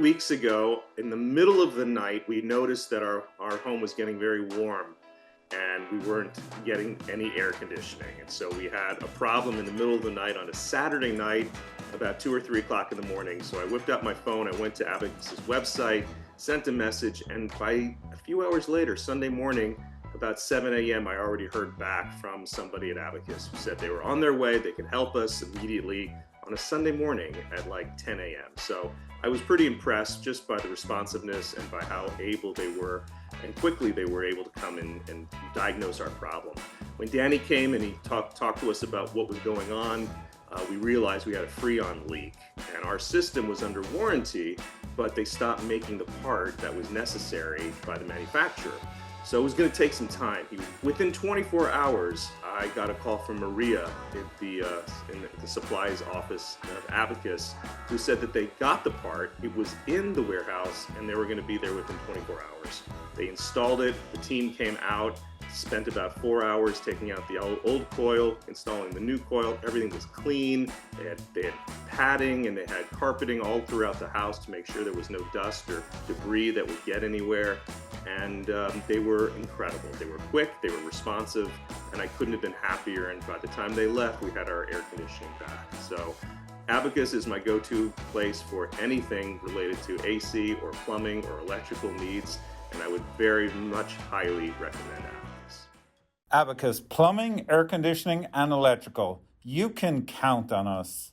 weeks ago, in the middle of the night, we noticed that our home was getting very warm and we weren't getting any air conditioning. And so we had a problem in the middle of the night on a Saturday night, about 2 or 3 o'clock in the morning. So I whipped out my phone, I went to Abacus's website, sent a message, and by a few hours later, Sunday morning, about 7 a.m., I already heard back from somebody at Abacus who said they were on their way, they could help us immediately on a Sunday morning at like 10 a.m. So I was pretty impressed just by the responsiveness and by how able they were and quickly they were able to come in and diagnose our problem. When Danny came and he talked to us about what was going on, we realized we had a Freon leak and our system was under warranty, but they stopped making the part that was necessary by the manufacturer. So it was going to take some time. Within 24 hours, I got a call from Maria in the supplies office of Abacus, who said that they got the part, it was in the warehouse, and they were going to be there within 24 hours. They installed it, the team came out, spent about 4 hours taking out the old coil, installing the new coil. Everything was clean. They had padding and they had carpeting all throughout the house to make sure there was no dust or debris that would get anywhere. And they were incredible. They were quick, they were responsive, and I couldn't have been happier. And by the time they left, we had our air conditioning back. So Abacus is my go-to place for anything related to AC or plumbing or electrical needs, and I would very much highly recommend Abacus. Abacus Plumbing, Air Conditioning and Electrical. You can count on us.